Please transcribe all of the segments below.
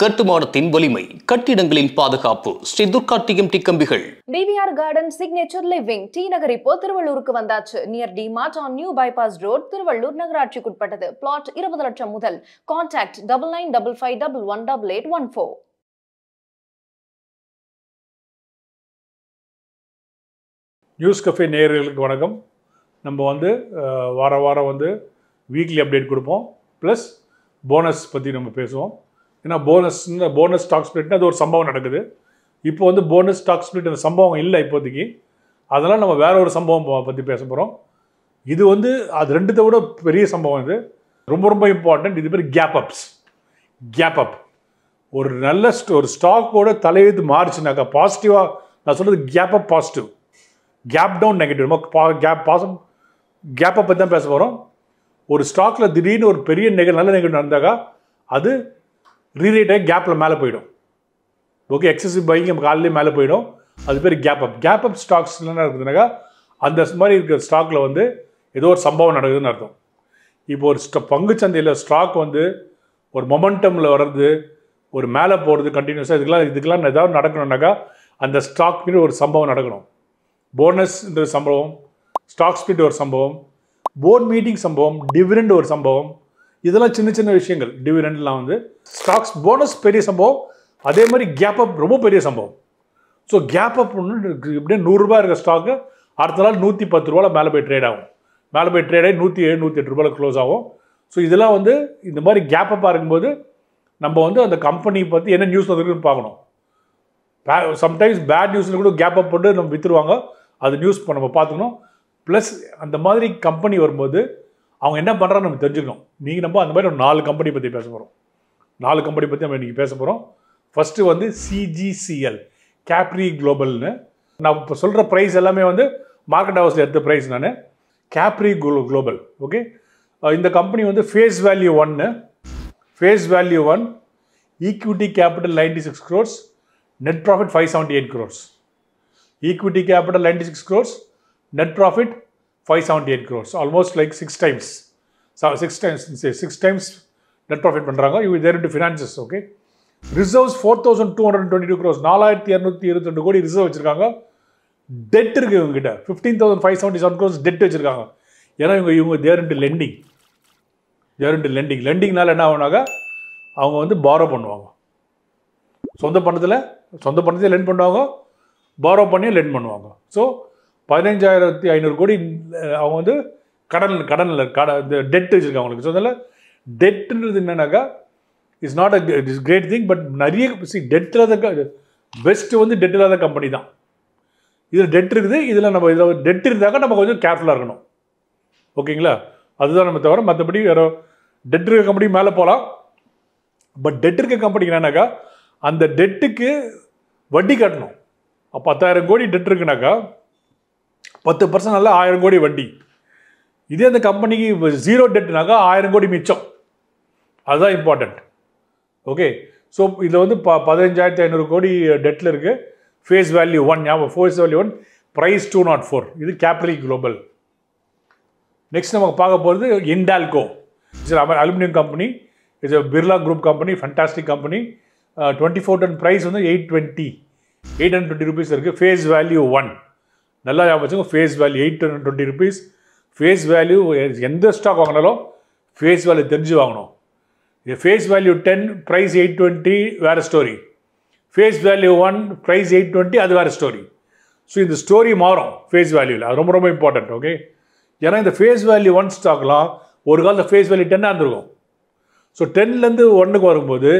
கட்டுமானத்தின் வலிமை, கட்டிடங்களின் பாதுகாப்பு. ஸ்ரீ துர்கா டிஎம்டி கம்பிகள். BVR garden signature living T Nagar இப்போ திருவள்ளூருக்கு வந்தாச்சு. Near D Mart on new bypass road, Tiruvallur நகராட்சிக்குட்பட்டது. பிளாட் 20 லட்சம் முதல். கான்டாக்ட் 9955518814. நியூஸ் கஃபே நேயர்களுக்கு வணக்கம். நம்ம வாரம் வீக்லி அப்டேட் கொடுப்போம். ப்ளஸ் போனஸ் பற்றி நம்ம பேசுவோம். ஏன்னா போனஸ் ஸ்டாக் ஸ்பிளிட்னா அது ஒரு சம்பவம் நடக்குது. இப்போ போனஸ் ஸ்டாக் ஸ்பிளிட் அந்த சம்பவம் இல்லை இப்போதைக்கு. அதனால் நம்ம வேற ஒரு சம்பவம் பற்றி பேச போகிறோம். இது அது ரெண்டுத்தை விட பெரிய சம்பவம். இது ரொம்ப இம்பார்ட்டன்ட். இது பேர் கேப் அப். ஒரு நல்ல ஒரு ஸ்டாக்கோட தலையெழுத்து மாறிச்சுனாக்கா பாசிட்டிவாக நான் சொல்கிறது cap up positive, cap down negative. Cap up பற்றி தான் பேச போகிறோம். ஒரு ஸ்டாக்கில் திடீர்னு ஒரு பெரிய நல்ல நெகட்டிவ் நடந்தாக்கா அது ரீரேட் ஆகி கேப்பில் மேலே போயிடும். ஓகே, எக்ஸசிவ் பையிங் நம்ம காலையிலே மேலே போயிடும். அது பேர் கேப் அப் ஸ்டாக்ஸ் என்ன இருக்குதுனாக்கா அந்த மாதிரி இருக்கிற ஸ்டாக்கில் ஏதோ ஒரு சம்பவம் நடக்குதுன்னு அர்த்தம். இப்போ ஒரு பங்குச்சந்தையில் ஸ்டாக் ஒரு மொமெண்டமில் வர்றது, ஒரு மேலே போகிறது கண்டினியூஸாக, இதுக்கெல்லாம் ஏதாவது நடக்கணும்னாக்கா அந்த ஸ்டாக் மீது ஒரு சம்பவம் நடக்கணும். போனஸ்ன்ற சம்பவம், ஸ்டாக் ஸ்பிளிட் ஒரு சம்பவம், போர்ட் மீட்டிங் சம்பவம், டிவிடெண்ட் ஒரு சம்பவம். இதெல்லாம் சின்ன விஷயங்கள். டிவிடெண்ட்லாம் ஸ்டாக்ஸ் போனஸ் பெரிய சம்பவம். அதே மாதிரி கேப் அப் ரொம்ப பெரிய சம்பவம். ஸோ கேப் அப் இப்படியே 100 ரூபாய் இருக்க ஸ்டாக்கு அடுத்த நாள் 110 ரூபாயில் மேலே போய் ட்ரேட் ஆகும். மேலே போய் ட்ரேட் ஆகி 107, 108 ரூபாயில் க்ளோஸ் ஆகும். ஸோ இதெல்லாம் இந்த மாதிரி கேப் அப்பாக இருக்கும்போது நம்ம அந்த கம்பெனி பற்றி என்ன நியூஸ் வந்துருக்குன்னு பார்க்கணும். சம்டைம்ஸ் பேட் நியூஸில் கூட கேப் அப் போட்டு நம்ம விற்றுருவாங்க. அது நியூஸ் நம்ம பார்த்துக்கணும். ப்ளஸ் அந்த மாதிரி கம்பெனி வரும்போது அவங்க என்ன பண்ணுறான்னு நம்ம தெரிஞ்சுக்கணும். நம்ம அந்த மாதிரி ஒரு 4 கம்பெனி பற்றி பேச போகிறோம். 4 கம்பெனி பற்றி நம்ம இன்றைக்கி பேச போகிறோம். ஃபஸ்ட்டு CGCL, கேப்ரி குளோபல்னு. நான் இப்போ சொல்கிற ப்ரைஸ் எல்லாமே மார்க்கெட் ஹவுஸில் எடுத்த ப்ரைஸ். நான் கேப்ரி குளோபல். ஓகே, இந்த company face value 1, equity capital 96 crores, net profit 578 crores. Equity capital 96 crores, net profit 578 crores, almost like 6 times net profit பண்ணுறாங்க. இவங்க they're into finances. Okay, reserves 4222 crores, 4222 கோடி reserve வச்சுருக்காங்க. Dead இருக்குது இவங்ககிட்ட 15,577 crores dead வச்சுருக்காங்க. ஏன்னா இவங்க தேர் இன்டு லெண்டிங்னால என்ன ஆகுனாக்கா அவங்க பாரோ பண்ணுவாங்க. சொந்த பணத்தில் லெண்ட் பண்ணுவாங்க, பாரோ பண்ணி லெண்ட் பண்ணுவாங்க. ஸோ 15,500 கோடி அவங்க கடனில் டெட் வச்சுருக்காங்க அவங்களுக்கு. ஸோ அதனால் டெட்டுன்றது என்னன்னாக்கா it's not it's great thing. But நிறைய டெட் இல்லாத பெஸ்ட்டு டெட் இல்லாத கம்பெனி தான். இதில் டெட் இருக்குது. இதில் டெட் இருந்தாக்கா நம்ம கொஞ்சம் கேர்ஃபுல்லாக இருக்கணும். ஓகேங்களா, அதுதான் நம்ம தவிர மற்றபடி வேறு டெட் இருக்க கம்பெனி மேலே போகலாம். பட் டெட் இருக்க கம்பெனிக்கு என்னன்னாக்கா அந்த டெட்டுக்கு வட்டி கட்டணும். 10,000 கோடி டெட் இருக்குனாக்கா 10% நல்லா 1000 கோடி வட்டி. இதே அந்த கம்பெனிக்கு 0 டெட்னாக்கா 1000 கோடி மிச்சம். அதுதான் இம்பார்ட்டண்ட். ஓகே, ஸோ இதில் 15,500 கோடி டெட்டில் இருக்குது. Face value 1, face value 1, price 204. இது கேப்ரி குளோபல். நெக்ஸ்ட் நமக்கு பார்க்க போகிறது Hindalco. It's aluminium company. It's Birla group company, fantastic company. 24 ton price 820 rupees இருக்குது. Face value 1. நல்லா ஞாபகம் வச்சுக்கோங்க. Face value 820 rupees. Face value எந்த ஸ்டாக் வாங்கினாலும் ஃபேஸ் வேல்யூ தெரிஞ்சு வாங்கணும். ஃபேஸ் வேல்யூ 10, ப்ரைஸ் 820 வேறு ஸ்டோரி. ஃபேஸ் வேல்யூ 1, ப்ரைஸ் 820 அது வேறு ஸ்டோரி. ஸோ இந்த ஸ்டோரி மாறும் ஃபேஸ் வேல்யூவில். அது ரொம்ப இம்பார்ட்டன்ட். ஓகே, ஏன்னா இந்த ஃபேஸ் வேல்யூ 1 ஸ்டாக்லாம் ஒரு காலத்தில் ஃபேஸ் வேல்யூ 10 இருந்திருக்கும். ஸோ 10லேருந்து 1க்கு வரும்போது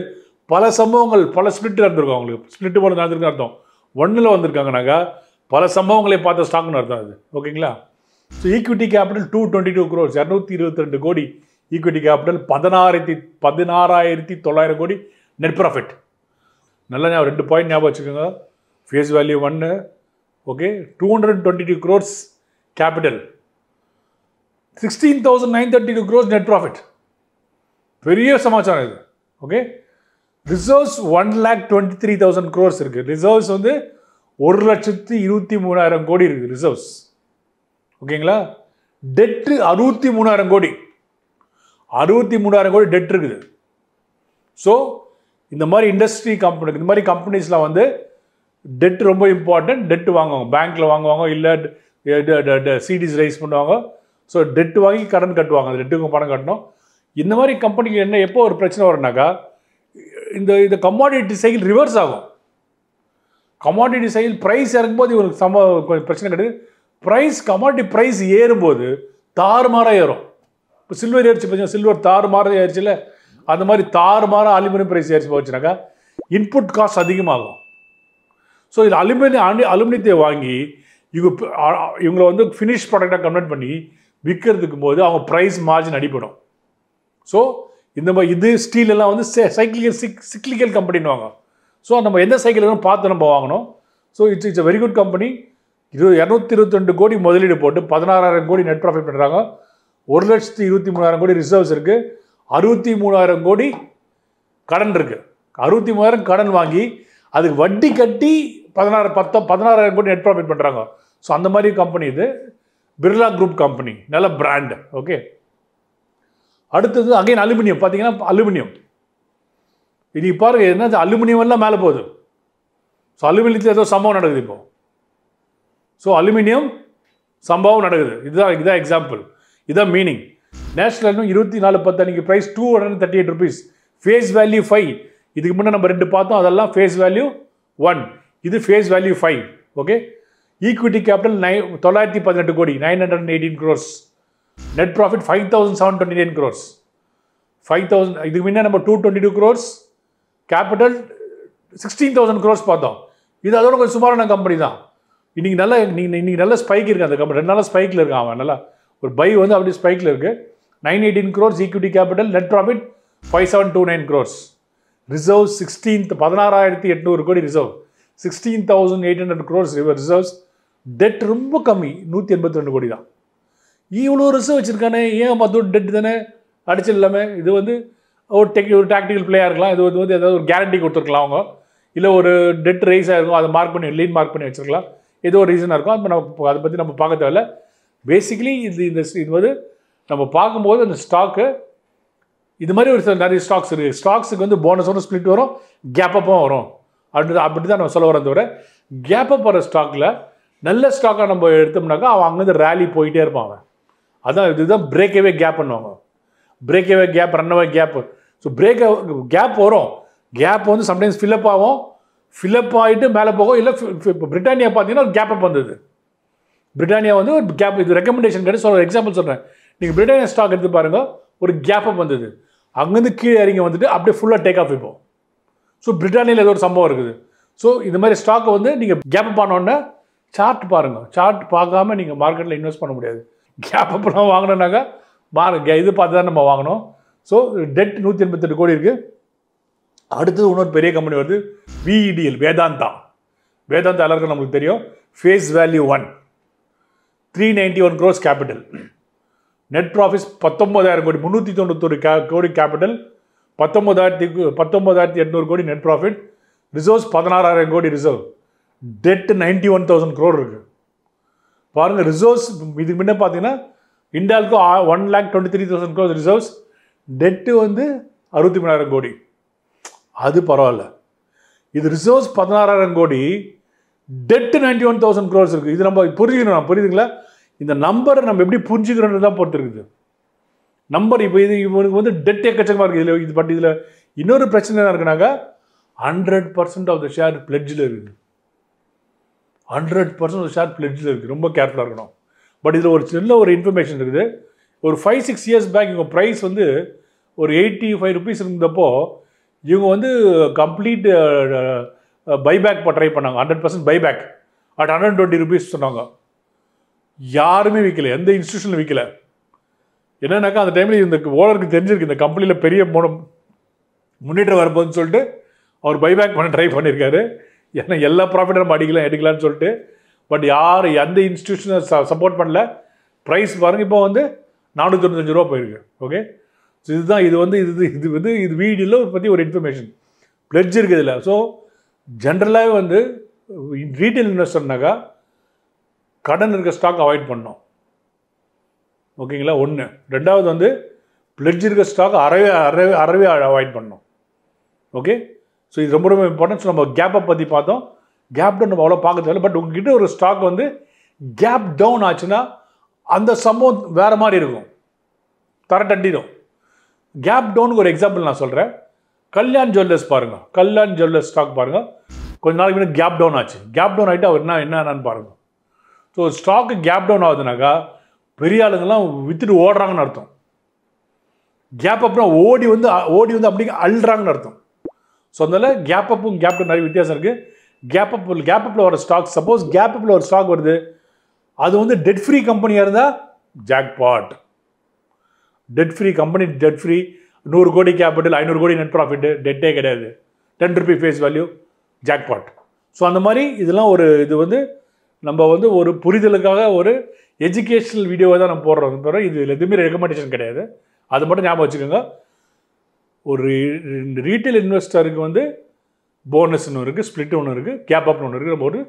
பல சம்பவங்கள், பல ஸ்பிளிட் இருந்திருக்கும். அவங்களுக்கு ஸ்பிளிட் போல நடந்திருக்குன்னு அர்த்தம். 1ல் வந்திருக்காங்கனாக்கா பல சம்பவங்களை பார்த்த ஸ்டாக்னு அர்த்தம் அது. ஓகேங்களா, ஸோ ஈக்விட்டி கேபிட்டல் 222 crores, 222 கோடி ஈக்விட்டி கேபிட்டல், 16,900 கோடி நெட் ப்ராஃபிட். நல்லா 2 பாயிண்ட் ஞாபகம் வச்சுக்கோங்க. Face value 1, okay, 222 crores capital, 16,932 crores net profit. பெரிய சமாச்சாரம் இது. ஓகே, ரிசர்வ்ஸ் 1,23,000 crores இருக்குது. ரிசர்வ்ஸ் 1,23,000 கோடி இருக்குது ரிசர்வ்ஸ். ஓகேங்களா, டெட்டு 63,000 கோடி. 63,000 கோடி டெட் இருக்குது. ஸோ இந்த மாதிரி இண்டஸ்ட்ரி கம்பெனி, இந்த மாதிரி கம்பெனிஸ்லாம் வந்து டெட் ரொம்ப இம்பார்ட்டன்ட். டெட் வாங்குவாங்க, பேங்க்கில் வாங்குவாங்க, இல்லை சிடிஸ் ரைஸ் பண்ணுவாங்க. ஸோ டெட் வாங்கி கடன் கட்டுவாங்க, அந்த டெட்டுக்கு பணம் கட்டணும். இந்த மாதிரி கம்பெனிக்கு என்ன எப்போ ஒரு பிரச்சனை வரும்னாக்கா, இந்த கமாடிட்டி சைக்கிள் ரிவர்ஸ் ஆகும். கமாடிட்டி சைக்கிள் ப்ரைஸ் இறங்கும்போது இவங்களுக்கு கொஞ்சம் பிரச்சனை கிடையாது. கமாடிட்டி ப்ரைஸ் ஏறும்போது தாறுமாறாக ஏறும். இப்போ சில்வர் ஏறிச்சு பார்த்தீங்கன்னா, சில்வர் தாறுமாறாக ஏறிச்சுல, அந்த மாதிரி தாறுமாறாக அலுமினியம் ப்ரைஸ் ஏறிச்சு போச்சுனாக்கா இன்புட் காஸ்ட் அதிகமாகும். ஸோ இது அலுமினியத்தை வாங்கி இவங்களை வந்து ஃபினிஷ் ப்ராடக்டாக கன்வெர்ட் பண்ணி விற்கிறதுக்கும் போது அவங்க ப்ரைஸ் மார்ஜின் அடிப்படும். ஸோ இந்த மாதிரி இது ஸ்டீல் எல்லாம் வந்து சிக்லிக்கல் கம்பெனின்னு. ஸோ நம்ம எந்த சைக்கிளும் பார்த்து நம்ம வாங்கணும். So it's very good company. 222 கோடி முதலீடு போட்டு 16,000 கோடி நெட் ப்ராஃபிட் பண்ணுறாங்க. 1,23,000 கோடி ரிசர்வ்ஸ் இருக்குது. 63,000 கோடி கடன் இருக்குது. 63,000 கடன் வாங்கி அதுக்கு வட்டி கட்டி 16,000 கோடி நெட் ப்ராஃபிட் பண்ணுறாங்க. ஸோ அந்த மாதிரி கம்பெனி இது. பிர்லா குரூப் கம்பெனி, நல்ல பிராண்ட். ஓகே, அடுத்தது அகைன் அலுமினியம். பார்த்தீங்கன்னா அலுமினியம் இன்னைக்கு பாருங்க, என்ன அலுமினியம் எல்லாம் மேலே போகுது. ஸோ அலுமினியத்தில் ஏதோ சம்பவம் நடக்குது இப்போ. ஸோ அலுமினியம் சம்பவம் நடக்குது. இதுதான் எக்ஸாம்பிள், இதுதான் மீனிங். நேஷனல் 24/10 அன்றைக்கி ப்ரைஸ் 238 rupees, ஃபேஸ் வேல்யூ 5. இதுக்கு முன்னே நம்ம 2 பார்த்தோம், அதெல்லாம் ஃபேஸ் வேல்யூ 1, இது face value 5. Okay, equity capital 918 crore, 918 crores. Net profit 5,729 crores. 5,000. இதுக்கு முன்னே நம்ம 222 crores, கேபிட்டல் 16,000 crores பார்த்தோம். இது அதோட கொஞ்சம் சுமாரான கம்பெனி தான். இன்னைக்கு நல்ல ஸ்பைக் இருக்குது அந்த கம்பெனி. 2 நாளாக ஸ்பைக்கில் இருக்கான் அவன். நல்லா ஒரு பை வந்து அப்படி ஸ்பைக்கில் இருக்குது. 918 crores equity capital, net profit 5,729 crores. Reserve 16,800 கோடி ரிசர்வ், 16,800 crores ரிசர்வ்ஸ். டெட் ரொம்ப கம்மி, 182 கோடி தான். இவ்வளோ ரிசர்வ் வச்சுருக்கானே, ஏன் மற்ற டெட் தானே அடிச்சு இல்லாமல். இது வந்து ஒரு டாக்டிக்கல் பிளேயாக இருக்கலாம். இது வந்து ஏதாவது ஒரு கேரண்டி கொடுத்துருக்கலாம் அவங்க, இல்லை ஒரு டெட் ரைஸாக இருக்கும், அதை லீட் மார்க் பண்ணி வச்சுருக்கலாம். ஏதோ ஒரு ரீசனாக இருக்கும். அது நம்ம அதை பற்றி நம்ம பார்க்க தேவையில்ல. பேசிக்கலி இது வந்து நம்ம பார்க்கும்போது அந்த ஸ்டாக்கு இது மாதிரி ஒரு நிறைய ஸ்டாக்ஸ் இருக்குது. ஸ்டாக்ஸுக்கு வந்து போனஸோட ஸ்ப்ளிட் வரும், கேப்பப்பும் வரும். அப்படி தான் நம்ம சொல்ல வரேன். தவிர கேப்பப் வர ஸ்டாக்கில் நல்ல ஸ்டாக்காக நம்ம எடுத்தோம்னாக்கா அவன் அங்கேருந்து ரேலி போயிட்டே இருப்பான் அவன். அதான் இதுதான் பிரேக்அவே கேப் பண்ணுவாங்க. Breakaway gap, runaway gap. So gap வரும். கேப் வந்து சம்டைம்ஸ் ஃபில்லப் ஆகும், ஃபில்லப் ஆகிட்டு மேலே போகும். இல்லை இப்போ பிரிட்டானியா பார்த்தீங்கன்னா ஒரு கேப்பப் வந்தது. பிரிட்டானியா வந்து ஒரு கேப், இது ரெக்கமெண்டேஷன் கிடையாது. ஒரு எக்ஸாம்பிள் சொல்கிறேன். நீங்கள் பிரிட்டானியா ஸ்டாக் எடுத்து பாருங்கள், ஒரு கேப்பப் வந்தது. அங்கேருந்து கீழே இறங்கி வந்துட்டு அப்படியே ஃபுல்லாக டேக் ஆஃப் இப்போ. ஸோ பிரிட்டானியில் ஏதோ ஒரு சம்பவம் இருக்குது. ஸோ இந்த மாதிரி ஸ்டாக்கை வந்து நீங்கள் கேப்பப் ஆனோடனே சார்ட் பாருங்கள். சார்ட் பார்க்காம நீங்கள் மார்க்கெட்டில் இன்வெஸ்ட் பண்ண முடியாது. கேப்பப்லாம் வாங்கினோன்னாக்கா இது பார்த்து தான் நம்ம வாங்கணும். ஸோ டெட் 188 கோடி இருக்குது. அடுத்தது இன்னொரு பெரிய கம்பெனி வருது, VEDL, வேதாந்தா எல்லாருக்கும் நம்மளுக்கு தெரியும். Face value 1, 391 crores capital. Net profits 19,000 crore, 391 கோடி கேபிட்டல், 19,800 கோடி நெட் ப்ராஃபிட். ரிசர்வ்ஸ் 16,000 கோடி ரிசர்வ். டெட் 91,000 crore இருக்குது. பாருங்கள், ரிசர்வ்ஸ் இதுக்கு முன்னே பார்த்தீங்கன்னா இண்டாலுக்கு 1,23,000 crores ரிசர்வ்ஸ். டெட்டு வந்து 63,000 கோடி. அது பரவாயில்ல. இது ரிசர்வ்ஸ் 16,000 கோடி, டெட்டு 91,000 crores இருக்குது. இது நம்ம புரிஞ்சுக்கணும். புரியுதுங்களா? இந்த நம்பரை நம்ம எப்படி புரிஞ்சுக்கிறோன்னு தான் பொறுத்து இருக்குது நம்பர். இப்போ இவனுக்கு வந்து டெட் எக்கச்சக்கமாக இருக்குது. இது பட் இதில் இன்னொரு பிரச்சனை என்ன இருக்குனாக்கா, 100% ஆஃப் த ஷேர் பிளட்ஜில் இருக்குது. 100% ஆஃப் ஷேர் பிளட்ஜில் இருக்குது. ரொம்ப கேர்ஃபுல்லாக இருக்கணும். பட் இதில் ஒரு சின்ன ஒரு இன்ஃபர்மேஷன் இருக்குது. ஒரு 5-6 years பேக் இவங்க ப்ரைஸ் வந்து ஒரு 85 rupees இருந்தப்போ இவங்க வந்து கம்ப்ளீட் பைபேக் ட்ரை பண்ணாங்க. 100% பைபேக் அட் 120 rupees சொன்னாங்க. யாருமே விற்கல, எந்த இன்ஸ்டியூஷனில் விற்கல. என்னன்னாக்கா அந்த டைமில் இந்த ஓனருக்கு தெரிஞ்சிருக்கு இந்த கம்பெனியில் பெரிய முன்னேற்றம் வரப்போகுதுன்னு சொல்லிட்டு அவர் பைபேக் பண்ண ட்ரை பண்ணியிருக்காரு. ஏன்னா எல்லா ப்ராஃபிட்டும் நம்ம எடுக்கலான்னு சொல்லிட்டு. பட் யார் எந்த இன்ஸ்டியூஷனை சப்போர்ட் பண்ணல. ப்ரைஸ் பாருங்கள், இப்போ வந்து 495 ரூபா போயிருக்கு. ஓகே, ஸோ இதுதான் இது வீடியோவில் பற்றி ஒரு இன்ஃபர்மேஷன் பிளட்ஜ் இருக்குது இதில். ஸோ ஜென்ரலாகவே வந்து ரீட்டைல் இன்வெஸ்டர்னாக்கா கடன் இருக்க ஸ்டாக் அவாய்ட் பண்ணணும். ஓகேங்களா? 1. 2வது வந்து பிளட்ஜ் இருக்க ஸ்டாக் அறவே அவாய்ட் பண்ணணும். ஓகே, ஸோ இது ரொம்ப ரொம்ப இம்பார்ட்டன்ட். ஸோ நம்ம கேப்பை பற்றி பார்த்தோம். கேப் டவுன் நம்ம அவ்வளோ பார்க்க தேவையில்ல. பட் உங்ககிட்ட ஒரு ஸ்டாக் வந்து கேப் டவுன் ஆச்சுன்னா அந்த சம்பவம் வேறு மாதிரி இருக்கும், தரட்டண்டிடும். கேப் டவுனுக்கு ஒரு எக்ஸாம்பிள் நான் சொல்கிறேன். கல்யாண் ஜுவல்லர்ஸ் பாருங்கள். கல்யாண் ஜுவல்லர்ஸ் ஸ்டாக் பாருங்கள். கொஞ்ச நாளைக்கு முன்னாடி கேப் டவுன் ஆச்சு. கேப் டவுன் ஆகிட்டு அவர் என்னன்னு பாருங்கள். ஸோ ஸ்டாக்கு கேப் டவுன் ஆகுதுனாக்கா பெரிய ஆளுங்கெல்லாம் விற்றுட்டு ஓடுறாங்கன்னு அர்த்தம். கேப் அப்னா ஓடி வந்து அப்படி அள்ளுறாங்கன்னு அர்த்தம். ஸோ அதனால கேப் அப்பும் கேப் டவுன் நிறைய வித்தியாசம் இருக்குது. கேப் அப்பில் வர ஸ்டாக், சப்போஸ் கேப் அப்பில் ஒரு ஸ்டாக் வருது, அது வந்து டெட் ஃப்ரீ கம்பெனியாக இருந்தால் jackpot. Dead free company, dead free, 100 கோடி கேபிட்டல், 500 கோடி நெட் ப்ராஃபிட்டு, டெட்டே கிடையாது, 10 rupee face value, jackpot. So அந்த மாதிரி இதெல்லாம் இது வந்து நம்ம வந்து ஒரு புரிதலுக்காக ஒரு எஜுகேஷனல் வீடியோவை தான் நம்ம போடுறோம். தவிர இது எதுவுமே ரெக்கமெண்டேஷன் கிடையாது. அது மட்டும் ஞாபகம் வச்சுக்கோங்க. ஒரு ரீட்டைல் இன்வெஸ்டருக்கு வந்து போனஸ் ஒன்று இருக்குது, ஸ்ப்ளிட் ஒன்று இருக்குது, கேப் அப்னு ஒன்று இருக்குது. நம்ம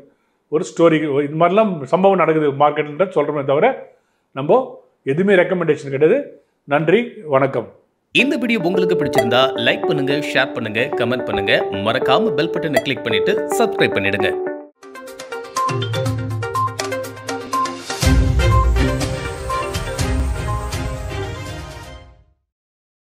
ஒரு ஸ்டோரி இது மாதிரிலாம் சம்பவம் நடக்குது மார்க்கெட்டுன்ற சொல்கிறோமே தவிர நம்ம எதுவுமே ரெக்கமெண்டேஷன் கிடையாது. நன்றி, வணக்கம். இந்த வீடியோ உங்களுக்கு பிடிச்சிருந்தா லைக் பண்ணுங்க, ஷேர் பண்ணுங்க, கமெண்ட் பண்ணுங்க. மறக்காம பெல் பட்டனை கிளிக் பண்ணிட்டு சப்ஸ்கிரைப் பண்ணிடுங்க.